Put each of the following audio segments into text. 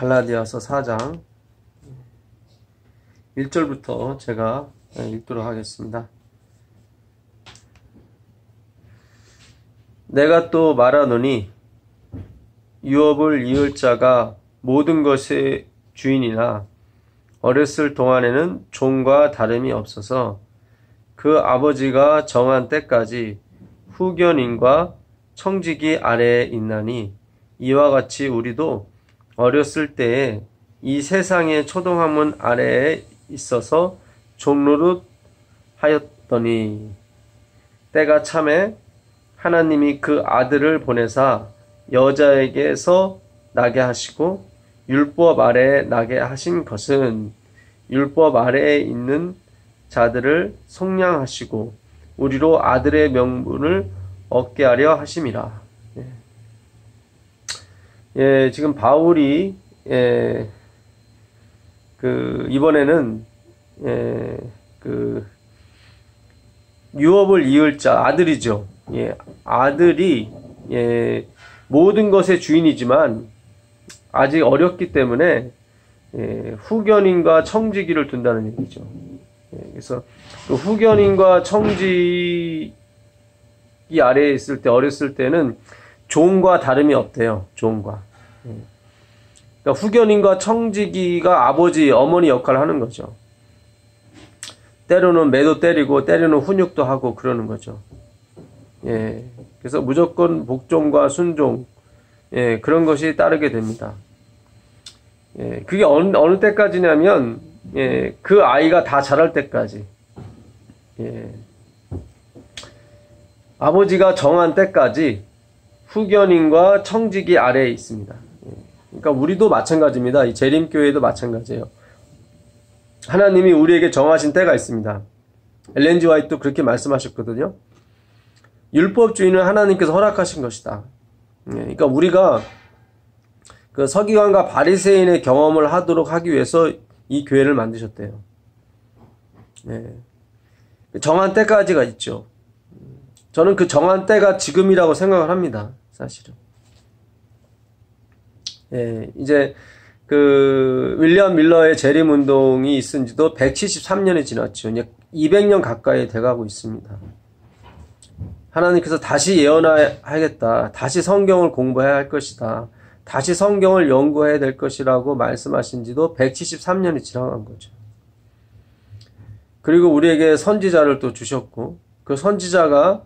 갈라디아서 4장 1절부터 제가 읽도록 하겠습니다. 내가 또 말하노니 유업을 이을 자가 모든 것의 주인이나 어렸을 동안에는 종과 다름이 없어서 그 아버지가 정한 때까지 후견인과 청지기 아래에 있나니 이와 같이 우리도 어렸을 때에 이 세상의 초동학문 아래에 있어서 종노릇 하였더니 때가 참에 하나님이 그 아들을 보내사 여자에게서 나게 하시고 율법 아래에 나게 하신 것은 율법 아래에 있는 자들을 속량하시고 우리로 아들의 명분을 얻게 하려 하심이라. 지금 바울이 이번에는 유업을 이을 자 아들이죠. 아들이 모든 것의 주인이지만 아직 어렸기 때문에 후견인과 청지기를 둔다는 얘기죠. 그래서 그 후견인과 청지기 아래에 있을 때 어렸을 때는 종과 다름이 없대요. 종과. 그러니까 후견인과 청지기가 아버지, 어머니 역할을 하는 거죠. 때로는 매도 때리고 때로는 훈육도 하고 그러는 거죠. 그래서 무조건 복종과 순종, 그런 것이 따르게 됩니다. 그게 어느 때까지냐면, 그 아이가 다 자랄 때까지. 아버지가 정한 때까지 후견인과 청지기 아래에 있습니다. 그러니까 우리도 마찬가지입니다. 이 재림교회도 마찬가지예요. 하나님이 우리에게 정하신 때가 있습니다. 엘렌 G 화이트도 그렇게 말씀하셨거든요. 율법주의는 하나님께서 허락하신 것이다. 그러니까 우리가 그 서기관과 바리새인의 경험을 하도록 하기 위해서 이 교회를 만드셨대요. 정한 때까지가 있죠. 저는 그 정한 때가 지금이라고 생각을 합니다. 사실은. 이제 그 윌리엄 밀러의 재림 운동이 있은 지도 173년이 지났죠. 이제 200년 가까이 돼가고 있습니다. 하나님께서 다시 예언하겠다. 다시 성경을 공부해야 할 것이다. 다시 성경을 연구해야 될 것이라고 말씀하신 지도 173년이 지나간 거죠. 그리고 우리에게 선지자를 또 주셨고 그 선지자가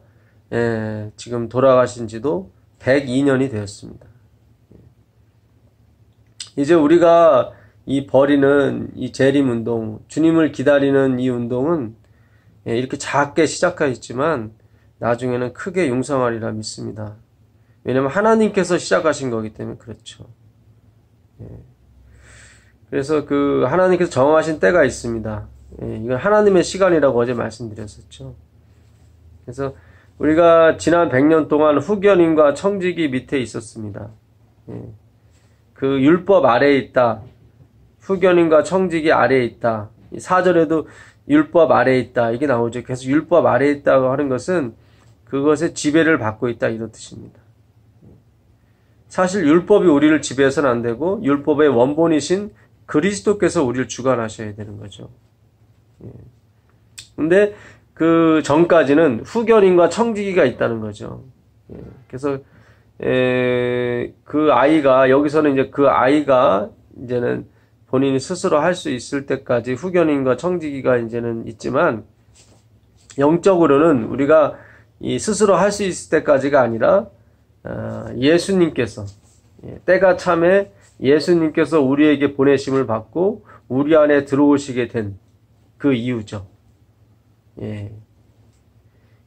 지금 돌아가신 지도 102년이 되었습니다. 이제 우리가 이 벌이는 이 재림 운동, 주님을 기다리는 이 운동은 이렇게 작게 시작하였지만 나중에는 크게 융성하리라 믿습니다. 왜냐하면 하나님께서 시작하신 거기 때문에 그렇죠. 그래서 그 하나님께서 정하신 때가 있습니다. 이건 하나님의 시간이라고 어제 말씀드렸었죠. 그래서 우리가 지난 100년 동안 후견인과 청지기 밑에 있었습니다. 그 율법 아래에 있다. 후견인과 청지기 아래에 있다. 4절에도 율법 아래에 있다. 이게 나오죠. 그래서 율법 아래에 있다고 하는 것은 그것의 지배를 받고 있다. 이런 뜻입니다. 사실 율법이 우리를 지배해서는 안 되고 율법의 원본이신 그리스도께서 우리를 주관하셔야 되는 거죠. 근데 그 전까지는 후견인과 청지기가 있다는 거죠. 그래서 그 아이가 여기서는 이제 그 아이가 이제는 본인이 스스로 할 수 있을 때까지 후견인과 청지기가 이제는 있지만 영적으로는 우리가 이 스스로 할 수 있을 때까지가 아니라 예수님께서 때가 참에 예수님께서 우리에게 보내심을 받고 우리 안에 들어오시게 된 그 이유죠.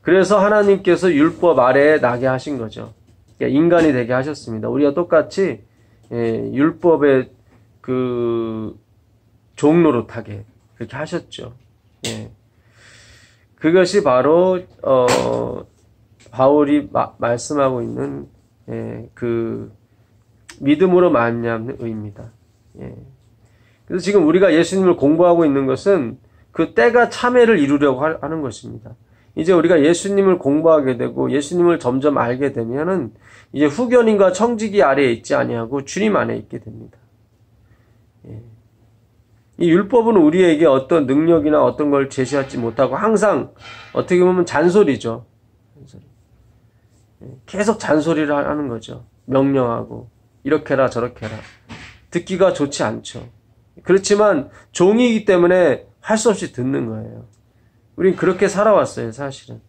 그래서 하나님께서 율법 아래에 나게 하신 거죠. 인간이 되게 하셨습니다. 우리가 똑같이 율법의 그 종노릇하게 그렇게 하셨죠. 그것이 바로 바울이 말씀하고 있는 그 믿음으로 말미암는 의입니다. 그래서 지금 우리가 예수님을 공부하고 있는 것은 그 때가 참회를 이루려고 하는 것입니다. 이제 우리가 예수님을 공부하게 되고 예수님을 점점 알게 되면은 이제 후견인과 청지기 아래에 있지 아니하고 주님 안에 있게 됩니다. 이 율법은 우리에게 어떤 능력이나 어떤 걸 제시하지 못하고 항상 어떻게 보면 잔소리죠. 계속 잔소리를 하는 거죠. 명령하고 이렇게 해라 저렇게 해라. 듣기가 좋지 않죠. 그렇지만 종이기 때문에 할 수 없이 듣는 거예요. 우린 그렇게 살아왔어요, 사실은.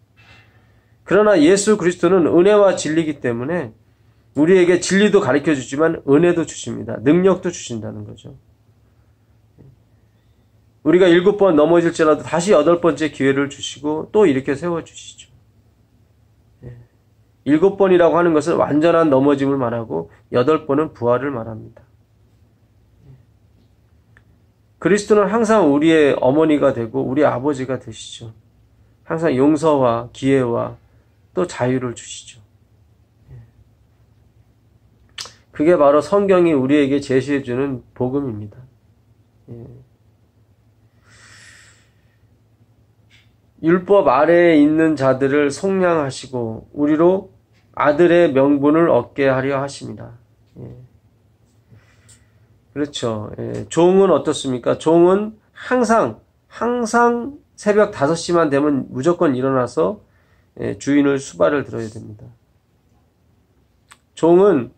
그러나 예수 그리스도는 은혜와 진리이기 때문에 우리에게 진리도 가르쳐 주지만 은혜도 주십니다. 능력도 주신다는 거죠. 우리가 7번 넘어질지라도 다시 8번째 기회를 주시고 또 이렇게 세워주시죠. 7번이라고 하는 것은 완전한 넘어짐을 말하고 8번은 부활을 말합니다. 그리스도는 항상 우리의 어머니가 되고 우리의 아버지가 되시죠. 항상 용서와 기회와 또 자유를 주시죠. 그게 바로 성경이 우리에게 제시해주는 복음입니다. 율법 아래에 있는 자들을 속량하시고 우리로 아들의 명분을 얻게 하려 하십니다. 그렇죠. 종은 어떻습니까? 종은 항상 새벽 5시만 되면 무조건 일어나서 주인을 수발을 들어야 됩니다. 종은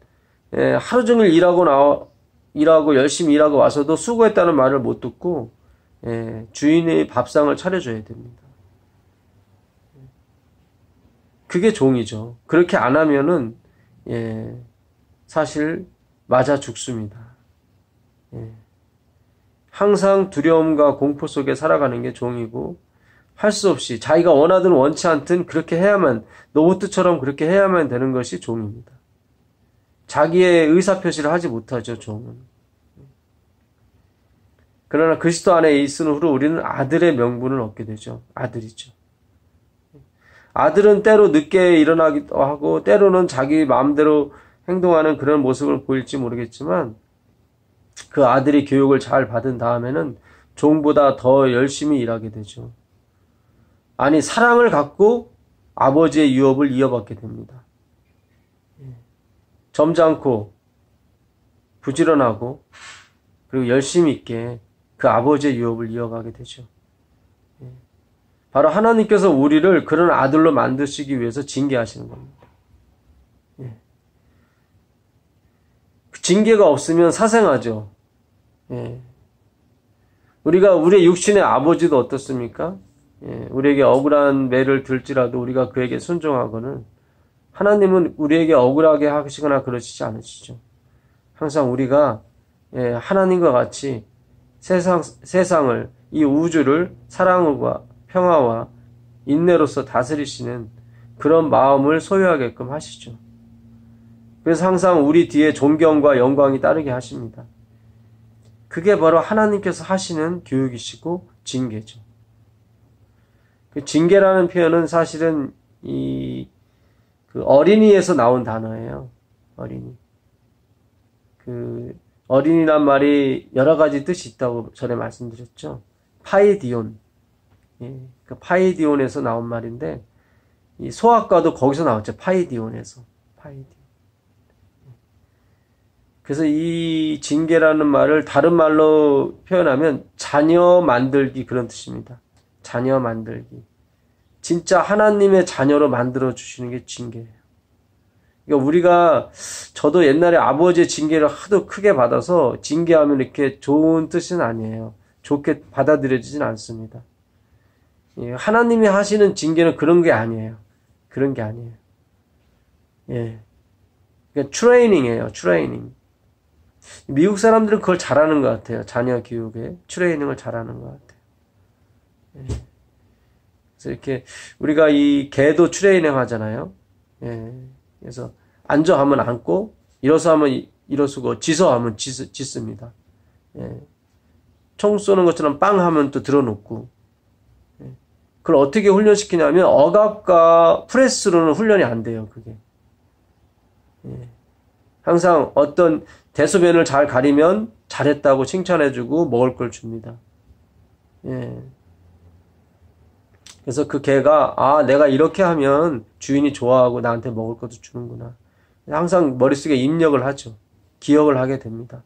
하루 종일 일하고 열심히 일하고 와서도 수고했다는 말을 못 듣고 주인의 밥상을 차려줘야 됩니다. 그게 종이죠. 그렇게 안 하면은 사실 맞아 죽습니다. 항상 두려움과 공포 속에 살아가는 게 종이고 할 수 없이 자기가 원하든 원치 않든 그렇게 해야만 로봇처럼 그렇게 해야만 되는 것이 종입니다. 자기의 의사표시를 하지 못하죠, 종은. 그러나 그리스도 안에 있은 후로 우리는 아들의 명분을 얻게 되죠. 아들이죠. 아들은 때로 늦게 일어나기도 하고 때로는 자기 마음대로 행동하는 그런 모습을 보일지 모르겠지만 그 아들이 교육을 잘 받은 다음에는 종보다 더 열심히 일하게 되죠. 아니, 사랑을 갖고 아버지의 유업을 이어받게 됩니다. 점잖고 부지런하고 그리고 열심히 있게 그 아버지의 유업을 이어가게 되죠. 바로 하나님께서 우리를 그런 아들로 만드시기 위해서 징계하시는 겁니다. 징계가 없으면 사생하죠. 우리가 우리의 육신의 아버지도 어떻습니까? 우리에게 억울한 매를 들지라도 우리가 그에게 순종하고는 하나님은 우리에게 억울하게 하시거나 그러시지 않으시죠. 항상 우리가 하나님과 같이 세상을, 이 우주를 사랑과 평화와 인내로서 다스리시는 그런 마음을 소유하게끔 하시죠. 그래서 항상 우리 뒤에 존경과 영광이 따르게 하십니다. 그게 바로 하나님께서 하시는 교육이시고 징계죠. 그 징계라는 표현은 사실은 그 어린이에서 나온 단어예요. 어린이. 그 어린이란 말이 여러 가지 뜻이 있다고 전에 말씀드렸죠. 파이디온. 그 파이디온에서 나온 말인데 이 소아과도 거기서 나왔죠. 파이디온에서. 파이디온. 그래서 이 징계라는 말을 다른 말로 표현하면 자녀 만들기 그런 뜻입니다. 자녀 만들기. 진짜 하나님의 자녀로 만들어 주시는 게 징계예요. 그러니까 우리가 저도 옛날에 아버지의 징계를 하도 크게 받아서 징계하면 이렇게 좋은 뜻은 아니에요. 좋게 받아들여지진 않습니다. 하나님이 하시는 징계는 그런 게 아니에요. 그런 게 아니에요. 그러니까 트레이닝이에요. 트레이닝. 미국 사람들은 그걸 잘하는 것 같아요. 자녀 교육에 트레이닝을 잘하는 것 같아요. 그래서 이렇게 우리가 이 개도 트레이닝 하잖아요. 그래서 앉아 하면 앉고 일어서 하면 일어서고 짖어 하면 짖습니다. 총 쏘는 것처럼 빵 하면 또 들어놓고. 그걸 어떻게 훈련시키냐면 억압과 프레스로는 훈련이 안 돼요. 그게. 항상 어떤 대소변을 잘 가리면 잘했다고 칭찬해주고 먹을 걸 줍니다. 그래서 그 개가 내가 이렇게 하면 주인이 좋아하고 나한테 먹을 것도 주는구나. 항상 머릿속에 입력을 하죠. 기억을 하게 됩니다.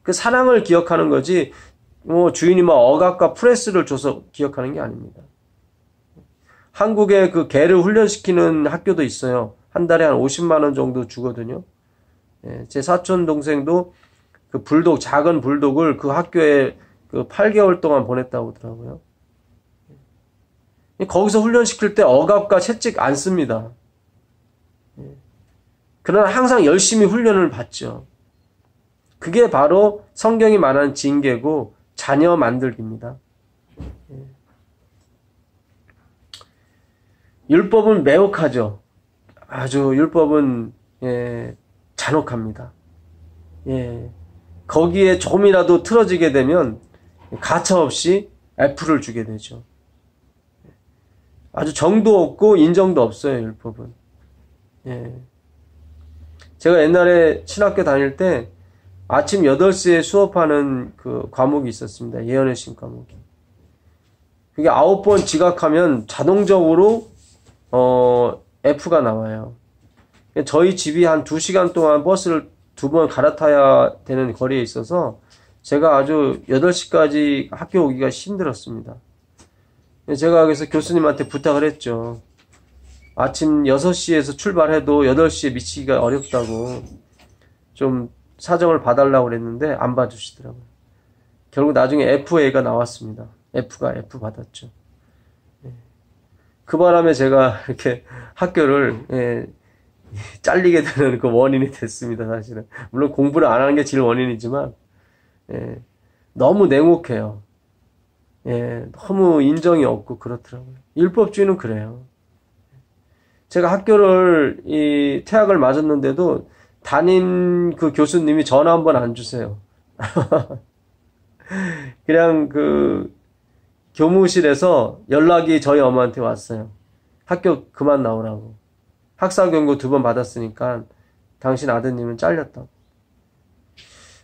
그 사랑을 기억하는 거지, 뭐 주인이 막 억압과 프레스를 줘서 기억하는 게 아닙니다. 한국에 그 개를 훈련시키는 학교도 있어요. 한 달에 한 50만 원 정도 주거든요. 예, 제 사촌 동생도 그 불독, 작은 불독을 그 학교에 그 8개월 동안 보냈다고 하더라고요. 거기서 훈련시킬 때 억압과 채찍 안 씁니다. 예. 그러나 항상 열심히 훈련을 받죠. 그게 바로 성경이 말하는 징계고 자녀 만들기입니다. 예. 율법은 매혹하죠. 아주 율법은 잔혹합니다. 예. 거기에 조금이라도 틀어지게 되면 가차없이 F를 주게 되죠. 아주 정도 없고 인정도 없어요, 율법은. 예. 제가 옛날에 신학교 다닐 때 아침 8시에 수업하는 그 과목이 있었습니다. 예언의 신 과목이. 그게 9번 지각하면 자동적으로 F가 나와요. 저희 집이 한 2시간 동안 버스를 2번 갈아타야 되는 거리에 있어서 제가 아주 8시까지 학교 오기가 힘들었습니다. 제가 그래서 교수님한테 부탁을 했죠. 아침 6시에서 출발해도 8시에 미치기가 어렵다고 좀 사정을 봐달라고 그랬는데 안 봐주시더라고요. 결국 나중에 FA가 나왔습니다. F가 F 받았죠. 그 바람에 제가 이렇게 학교를 잘리게 되는 그 원인이 됐습니다, 사실은. 물론 공부를 안 하는 게 제일 원인이지만, 너무 냉혹해요. 너무 인정이 없고 그렇더라고요. 율법주의는 그래요. 제가 학교를, 퇴학을 맞았는데도 담임 그 교수님이 전화 한 번 안 주세요. 그냥 그 교무실에서 연락이 저희 엄마한테 왔어요. 학교 그만 나오라고. 학사 경고 2번 받았으니까 당신 아드님은 잘렸다고.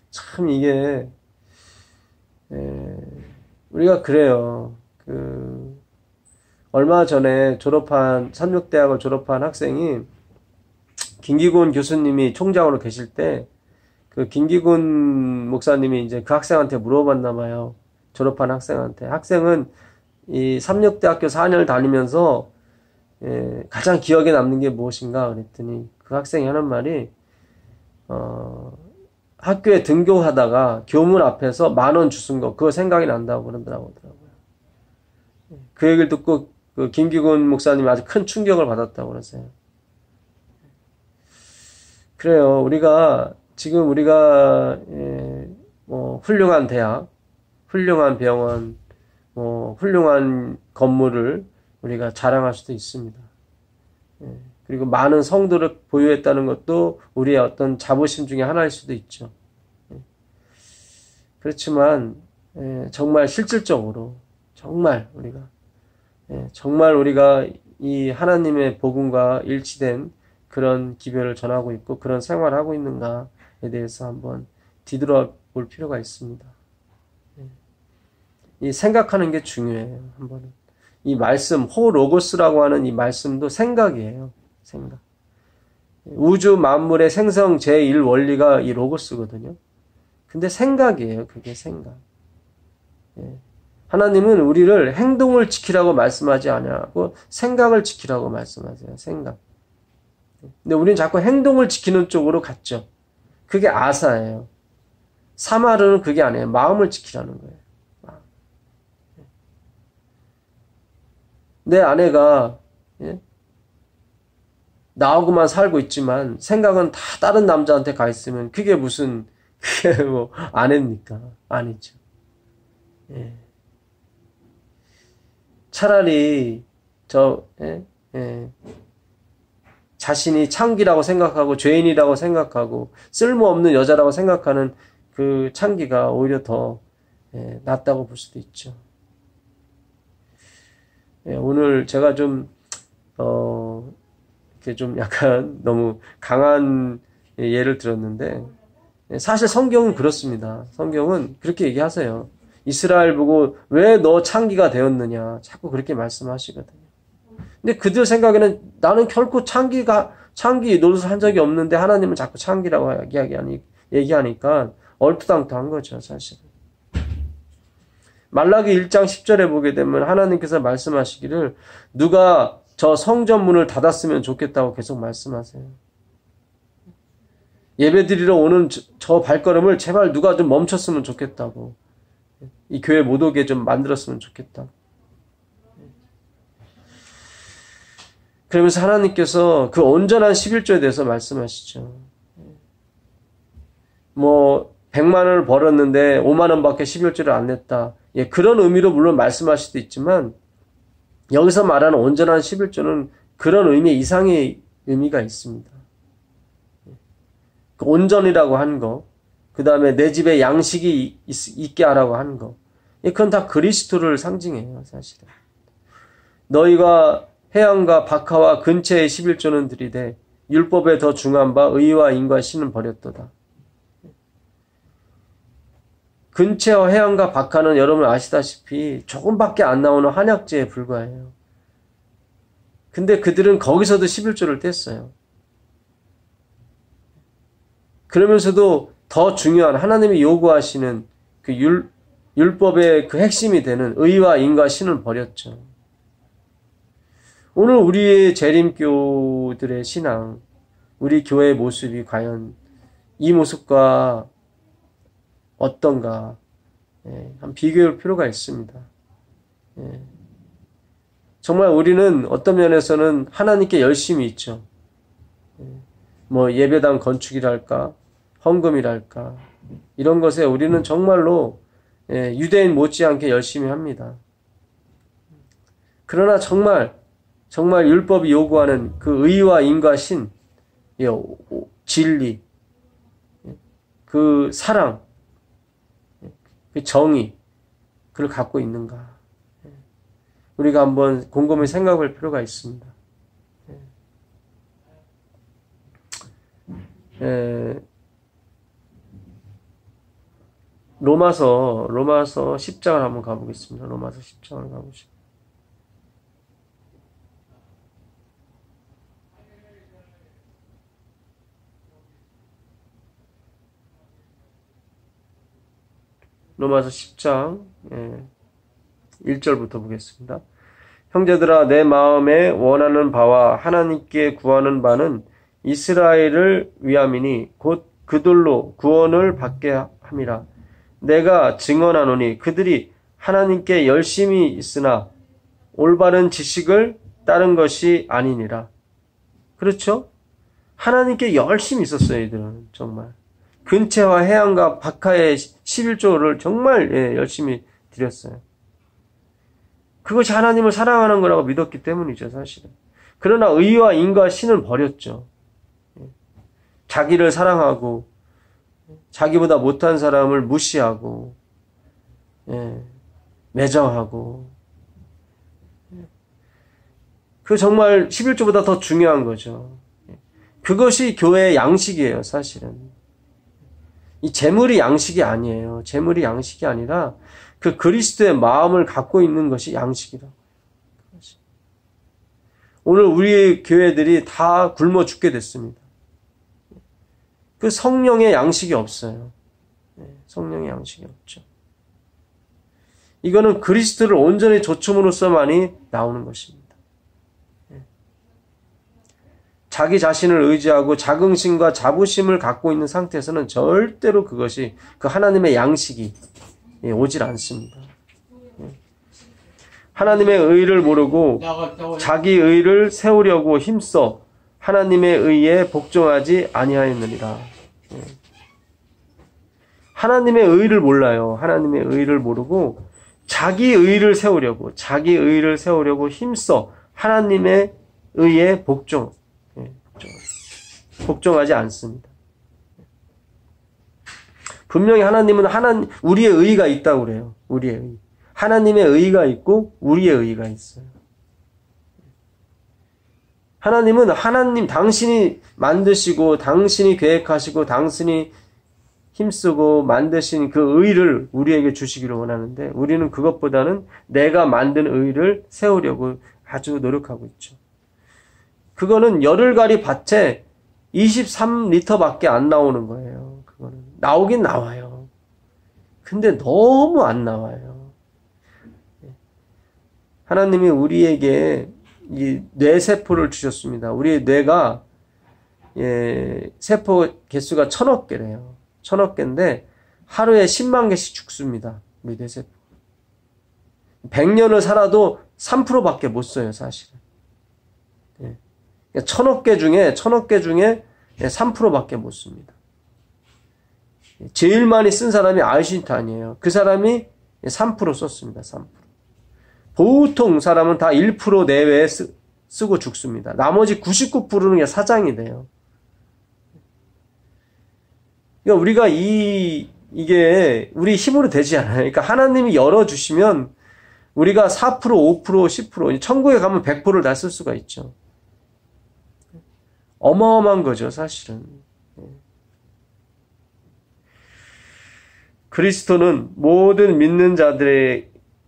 참 이게 우리가 그래요. 얼마 전에 삼육대학을 졸업한 학생이 김기곤 교수님이 총장으로 계실 때 그 김기곤 목사님이 이제 그 학생한테 물어봤나 봐요. 졸업한 학생한테. 학생은 이 삼육대학교 4년을 다니면서 가장 기억에 남는 게 무엇인가 그랬더니 그 학생이 하는 말이 학교에 등교하다가 교문 앞에서 10,000원 주순 거 그거 생각이 난다고 그러더라고요. 그 얘기를 듣고 그 김기곤 목사님이 아주 큰 충격을 받았다고 그러세요. 그래요. 우리가 뭐 훌륭한 대학, 훌륭한 병원, 뭐 훌륭한 건물을 우리가 자랑할 수도 있습니다. 그리고 많은 성도를 보유했다는 것도 우리의 어떤 자부심 중에 하나일 수도 있죠. 그렇지만 정말 실질적으로 정말 우리가 이 하나님의 복음과 일치된 그런 기별을 전하고 있고 그런 생활을 하고 있는가에 대해서 한번 뒤돌아볼 필요가 있습니다. 이 생각하는 게 중요해요. 한번은 이 말씀 호로고스라고 하는 이 말씀도 생각이에요. 생각. 우주 만물의 생성 제1 원리가 이 로고스거든요. 근데 생각이에요. 그게 생각. 하나님은 우리를 행동을 지키라고 말씀하지 않냐고 생각을 지키라고 말씀하세요. 생각. 근데 우리는 자꾸 행동을 지키는 쪽으로 갔죠. 그게 아사예요. 사마르는 그게 아니에요. 마음을 지키라는 거예요. 내 아내가 나하고만 살고 있지만 생각은 다 다른 남자한테 가 있으면 그게 뭐 아내입니까? 아니죠. 차라리 자신이 창기라고 생각하고 죄인이라고 생각하고 쓸모없는 여자라고 생각하는 그 창기가 오히려 더 낫다고 볼 수도 있죠. 오늘 제가 이렇게 좀 약간 너무 강한 예를 들었는데, 사실 성경은 그렇습니다. 성경은 그렇게 얘기하세요. 이스라엘 보고 왜 너 창기가 되었느냐. 자꾸 그렇게 말씀하시거든요. 근데 그들 생각에는 나는 결코 창기 노릇을 한 적이 없는데 하나님은 자꾸 창기라고 얘기하니까 얼토당토한 거죠, 사실은. 말라기 1장 10절에 보게 되면 하나님께서 말씀하시기를 누가 저 성전문을 닫았으면 좋겠다고 계속 말씀하세요. 예배드리러 오는 저 발걸음을 제발 누가 좀 멈췄으면 좋겠다고. 이 교회 못 오게 좀 만들었으면 좋겠다. 그러면서 하나님께서 그 온전한 11조에 대해서 말씀하시죠. 100만 원을 벌었는데 5만 원밖에 11조를 안 냈다. 예, 그런 의미로 물론 말씀하실 수도 있지만 여기서 말하는 온전한 11조는 그런 의미 이상의 의미가 있습니다. 그 온전이라고 하는 거, 그 다음에 내 집에 양식이 있게 하라고 하는 거, 그건 다 그리스도를 상징해요, 사실은. 너희가 해양과 박하와 근처의 11조는 들이되 율법에 더 중한 바 의와 인과 신은 버렸도다. 근처와 해양과 박하는 여러분 아시다시피 조금밖에 안 나오는 한약재에 불과해요. 근데 그들은 거기서도 11조를 뗐어요. 그러면서도 더 중요한 하나님이 요구하시는 그 율법의 그 핵심이 되는 의와 인과 신을 버렸죠. 오늘 우리의 재림교들의 신앙, 우리 교회의 모습이 과연 이 모습과 어떤가, 한번 비교할 필요가 있습니다. 정말 우리는 어떤 면에서는 하나님께 열심히 있죠. 예배당 건축이랄까, 헌금이랄까, 이런 것에 우리는 정말로 유대인 못지않게 열심히 합니다. 그러나 정말 율법이 요구하는 그 의와 인과 신, 진리, 그 사랑, 그 정의, 그걸 갖고 있는가? 우리가 한번 곰곰이 생각할 필요가 있습니다. 로마서 10장을 한번 가보겠습니다. 로마서 10장을 가보시죠. 로마서 10장 1절부터 보겠습니다. 형제들아 내 마음에 원하는 바와 하나님께 구하는 바는 이스라엘을 위함이니 곧 그들로 구원을 받게 함이라. 내가 증언하노니 그들이 하나님께 열심히 있으나 올바른 지식을 따른 것이 아니니라. 그렇죠? 하나님께 열심히 있었어요. 이들은 정말. 근체와 해안과 박하의 11조를 정말 열심히 드렸어요. 그것이 하나님을 사랑하는 거라고 믿었기 때문이죠, 사실은. 그러나 의와 인과 신을 버렸죠. 자기를 사랑하고 자기보다 못한 사람을 무시하고 매정하고 그 정말 11조보다 더 중요한 거죠. 그것이 교회의 양식이에요, 사실은. 이 재물이 양식이 아니에요. 재물이 양식이 아니라 그 그리스도의 마음을 갖고 있는 것이 양식이라고. 오늘 우리의 교회들이 다 굶어 죽게 됐습니다. 그 성령의 양식이 없어요. 성령의 양식이 없죠. 이거는 그리스도를 온전히 조춤으로써만이 나오는 것입니다. 자기 자신을 의지하고 자긍심과 자부심을 갖고 있는 상태에서는 절대로 그것이 그 하나님의 양식이 오질 않습니다. 하나님의 의를 모르고 자기 의를 세우려고 힘써 하나님의 의에 복종하지 아니하였느니라. 하나님의 의를 몰라요. 하나님의 의를 모르고 자기 의를 세우려고 힘써 하나님의 의에 복종하지 않습니다. 분명히 하나님은 우리의 의가 있다고 그래요. 우리의 의. 하나님의 의가 있고 우리의 의가 있어요. 하나님은 당신이 만드시고 당신이 계획하시고 당신이 힘쓰고 만드신 그 의를 우리에게 주시기를 원하는데 우리는 그것보다는 내가 만든 의를 세우려고 아주 노력하고 있죠. 그거는 열흘가리 밭에 23리터밖에 안 나오는 거예요. 그거는 나오긴 나와요. 근데 너무 안 나와요. 하나님이 우리에게 이 뇌세포를 주셨습니다. 우리의 뇌가 세포 개수가 1000억 개래요. 1000억 개인데 하루에 10만 개씩 죽습니다. 우리 뇌세포. 100년을 살아도 3%밖에 못 써요, 사실은. 1000억 개 중에 3%밖에 못 씁니다. 제일 많이 쓴 사람이 아인슈타인이에요. 그 사람이 3% 썼습니다. 3%. 보통 사람은 다 1% 내외에 쓰고 죽습니다. 나머지 99%는 그냥 사장이 돼요. 그러니까 우리가 이게 우리 힘으로 되지 않아요. 그러니까 하나님이 열어주시면 우리가 4%, 5%, 10%, 천국에 가면 100%를 다 쓸 수가 있죠. 어마어마한 거죠, 사실은. 그리스도는 모든 믿는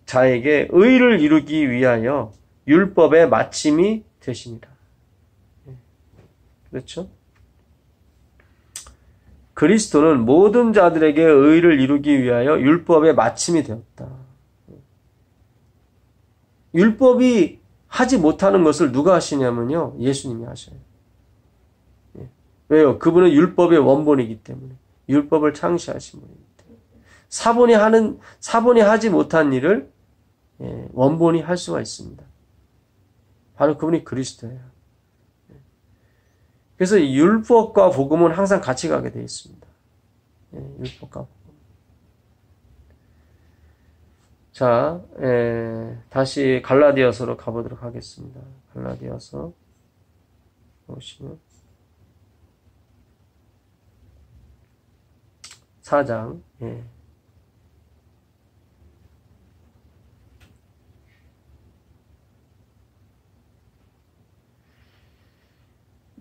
자에게 의를 이루기 위하여 율법의 마침이 되시니라. 그렇죠? 그리스도는 모든 자들에게 의를 이루기 위하여 율법의 마침이 되었다. 율법이 하지 못하는 것을 누가 하시냐면요, 예수님이 하셔요. 왜요? 그분은 율법의 원본이기 때문에. 율법을 창시하신 분이기 때문에. 사본이 하지 못한 일을 원본이 할 수가 있습니다. 바로 그분이 그리스도예요. 그래서 율법과 복음은 항상 같이 가게 되어 있습니다. 율법과 복음. 자, 다시 갈라디아서로 가보도록 하겠습니다. 갈라디아서 보시면 4장.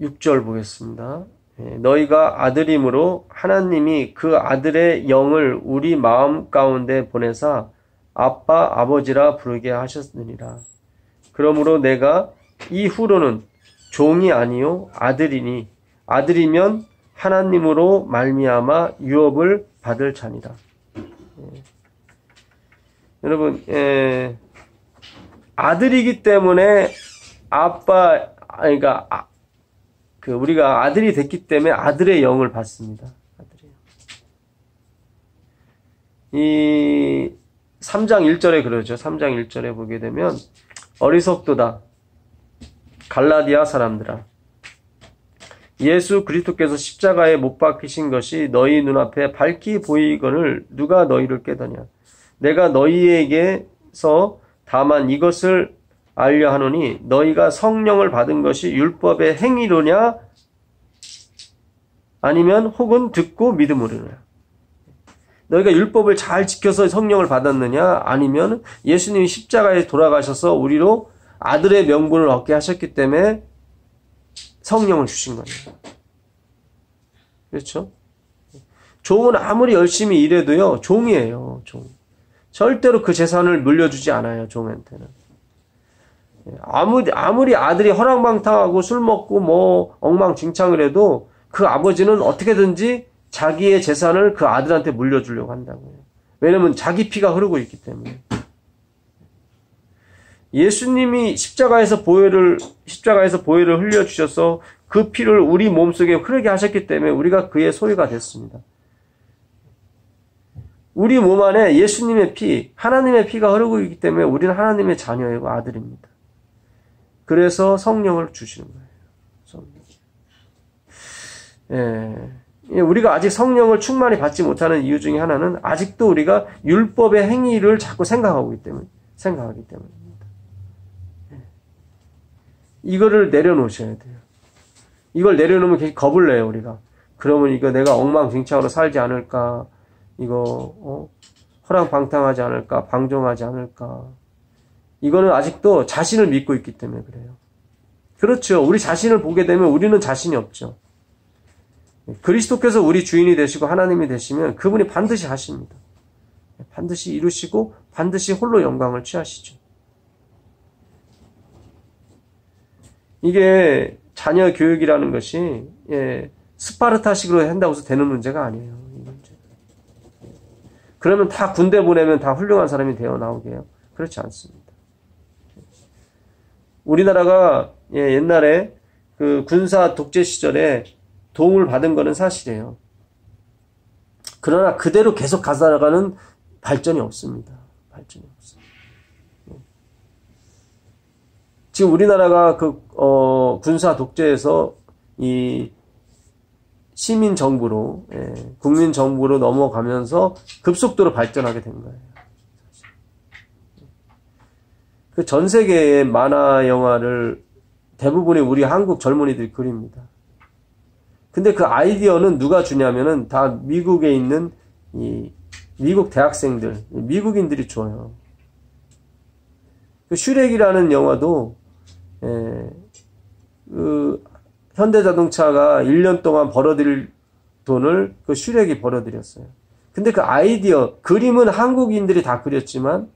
6절 보겠습니다. 너희가 아들임으로 하나님이 그 아들의 영을 우리 마음 가운데 보내사 아빠 아버지라 부르게 하셨느니라. 그러므로 내가 이후로는 종이 아니요 아들이니 아들이면 하나님으로 말미암아 유업을 받을 자니라. 여러분, 아들이기 때문에 그러니까 우리가 아들이 됐기 때문에 아들의 영을 받습니다. 아들의 영. 이 3장 1절에 그러죠. 3장 1절에 보게 되면 어리석도다 갈라디아 사람들아, 예수 그리스도께서 십자가에 못 박히신 것이 너희 눈앞에 밝히 보이거늘 누가 너희를 깨더냐. 내가 너희에게서 다만 이것을 알려 하노니 너희가 성령을 받은 것이 율법의 행위로냐 아니면 혹은 듣고 믿음으로냐. 너희가 율법을 잘 지켜서 성령을 받았느냐 아니면 예수님이 십자가에 돌아가셔서 우리로 아들의 명분을 얻게 하셨기 때문에 성령을 주신 거예요. 그렇죠? 종은 아무리 열심히 일해도요, 종이에요, 종. 절대로 그 재산을 물려주지 않아요, 종한테는. 아무리 아들이 허랑방탕하고 술 먹고 뭐 엉망진창을 해도 그 아버지는 어떻게든지 자기의 재산을 그 아들한테 물려주려고 한다고요. 왜냐면 자기 피가 흐르고 있기 때문에. 예수님이 십자가에서 보혈을 흘려주셔서 그 피를 우리 몸속에 흐르게 하셨기 때문에 우리가 그의 소유가 됐습니다. 우리 몸 안에 예수님의 피, 하나님의 피가 흐르고 있기 때문에 우리는 하나님의 자녀이고 아들입니다. 그래서 성령을 주시는 거예요. 성령. 우리가 아직 성령을 충만히 받지 못하는 이유 중에 하나는 아직도 우리가 율법의 행위를 자꾸 생각하기 때문입니다. 이거를 내려놓으셔야 돼요. 이걸 내려놓으면 겁을 내요, 우리가. 그러면 이거 내가 엉망진창으로 살지 않을까? 이거, 허랑방탕하지 않을까? 방종하지 않을까? 이거는 아직도 자신을 믿고 있기 때문에 그래요. 그렇죠. 우리 자신을 보게 되면 우리는 자신이 없죠. 그리스도께서 우리 주인이 되시고 하나님이 되시면 그분이 반드시 하십니다. 반드시 이루시고 반드시 홀로 영광을 취하시죠. 이게 자녀 교육이라는 것이 스파르타식으로 한다고 해서 되는 문제가 아니에요. 이 문제. 그러면 다 군대 보내면 다 훌륭한 사람이 되어 나오게요? 그렇지 않습니다. 우리나라가 옛날에 그 군사 독재 시절에 도움을 받은 거는 사실이에요. 그러나 그대로 계속 가다가는 발전이 없습니다. 발전이 없어요. 지금 우리나라가 군사 독재에서 이 시민 정부로, 국민 정부로 넘어가면서 급속도로 발전하게 된 거예요. 그 전 세계의 만화 영화를 대부분이 우리 한국 젊은이들이 그립니다. 근데 그 아이디어는 누가 주냐면은 다 미국에 있는 이 미국 대학생들, 미국인들이 줘요. 그 슈렉이라는 영화도 그 현대자동차가 1년 동안 벌어들일 돈을 그 슈렉이 벌어들였어요. 근데 그 아이디어, 그림은 한국인들이 다 그렸지만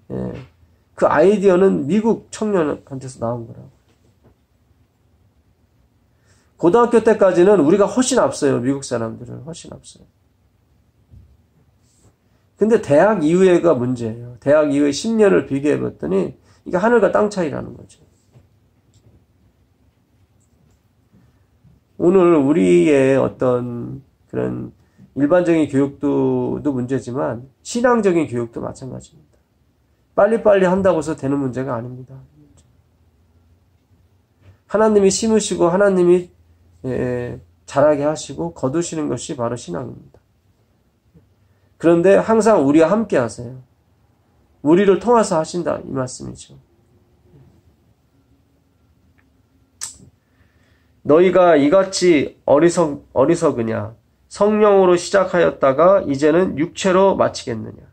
그 아이디어는 미국 청년한테서 나온 거라고. 고등학교 때까지는 우리가 훨씬 앞서요. 미국 사람들은 훨씬 앞서요. 근데 대학 이후에가 문제예요. 대학 이후에 10년을 비교해봤더니 이게 하늘과 땅 차이라는 거죠. 오늘 우리의 어떤 그런 일반적인 교육도 문제지만 신앙적인 교육도 마찬가지입니다. 빨리빨리 한다고 해서 되는 문제가 아닙니다. 하나님이 심으시고 하나님이 자라게 하시고 거두시는 것이 바로 신앙입니다. 그런데 항상 우리와 함께 하세요. 우리를 통해서 하신다 이 말씀이죠. 너희가 이같이 어리석으냐? 성령으로 시작하였다가 이제는 육체로 마치겠느냐?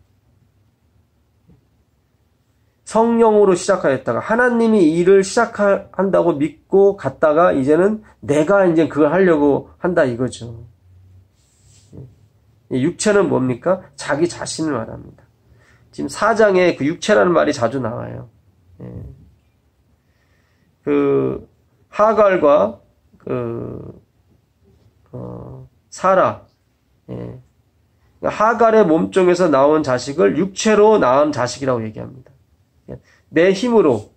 성령으로 시작하였다가 하나님이 일을 시작한다고 믿고 갔다가 이제는 내가 이제 그걸 하려고 한다 이거죠. 육체는 뭡니까? 자기 자신을 말합니다. 지금 4장에 그 육체라는 말이 자주 나와요. 그 하갈과 사라. 하갈의 몸종에서 나온 자식을 육체로 낳은 자식이라고 얘기합니다. 내 힘으로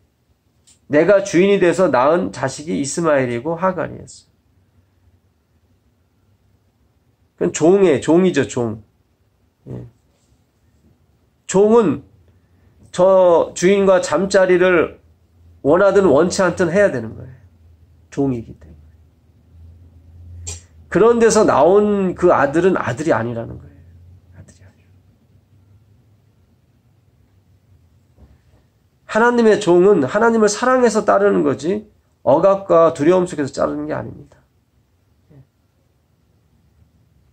내가 주인이 돼서 낳은 자식이 이스마엘이고 하갈이었어요. 그건 종이죠, 종. 종은 저 주인과 잠자리를 원하든 원치 않든 해야 되는 거예요. 종이기 때문에. 그런 데서 나온 그 아들은 아들이 아니라는 거예요. 아들이 아니라. 하나님의 종은 하나님을 사랑해서 따르는 거지 억압과 두려움 속에서 따르는 게 아닙니다.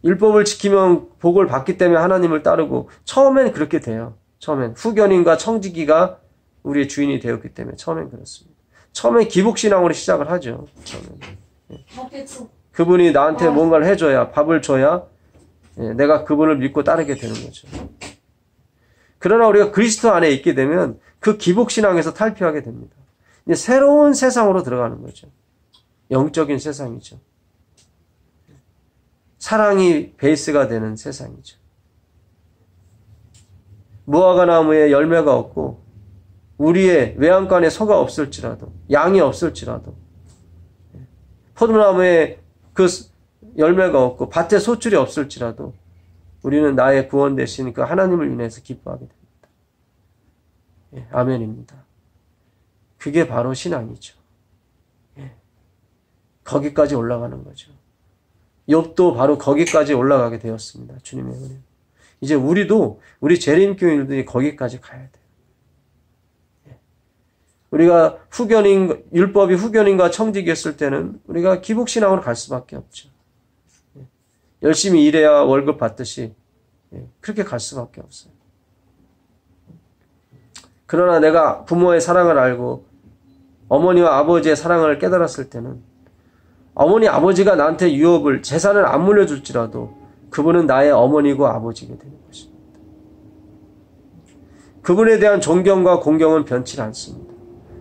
율법을 지키면 복을 받기 때문에 하나님을 따르고 처음엔 그렇게 돼요. 처음엔 후견인과 청지기가 우리의 주인이 되었기 때문에 처음엔 그렇습니다. 처음엔 기복신앙으로 시작을 하죠. 그분이 나한테 뭔가를 해줘야, 밥을 줘야 내가 그분을 믿고 따르게 되는 거죠. 그러나 우리가 그리스도 안에 있게 되면 그 기복신앙에서 탈피하게 됩니다. 이제 새로운 세상으로 들어가는 거죠. 영적인 세상이죠. 사랑이 베이스가 되는 세상이죠. 무화과 나무에 열매가 없고 우리의 외양간에 소가 없을지라도 양이 없을지라도 포도나무에 그 열매가 없고 밭에 소출이 없을지라도 우리는 나의 구원 되신 그 하나님을 인해서 기뻐하게 됩니다. 아멘입니다. 그게 바로 신앙이죠. 거기까지 올라가는 거죠. 욥도 바로 거기까지 올라가게 되었습니다. 주님의 은혜. 이제 우리도 우리 재림교인들이 거기까지 가야 돼요. 우리가 율법이 후견인과 청지기였을 때는 우리가 기복신앙으로 갈 수밖에 없죠. 열심히 일해야 월급 받듯이 그렇게 갈 수밖에 없어요. 그러나 내가 부모의 사랑을 알고 어머니와 아버지의 사랑을 깨달았을 때는 어머니 아버지가 나한테 유업을 재산을 안 물려줄지라도 그분은 나의 어머니고 아버지가 되는 것입니다. 그분에 대한 존경과 공경은 변치 않습니다.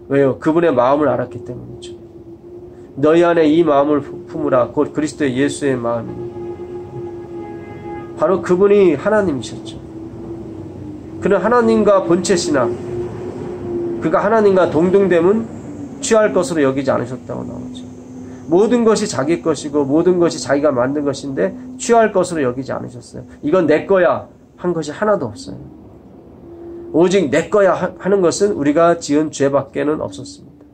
왜요? 그분의 마음을 알았기 때문이죠. 너희 안에 이 마음을 품으라. 곧 그리스도의 예수의 마음이니 바로 그분이 하나님이셨죠. 그는 하나님과 본체시나 그가 하나님과 동등됨은 취할 것으로 여기지 않으셨다고 나오죠. 모든 것이 자기 것이고 모든 것이 자기가 만든 것인데 취할 것으로 여기지 않으셨어요. 이건 내 거야 한 것이 하나도 없어요. 오직 내 거야 하는 것은 우리가 지은 죄밖에는 없었습니다.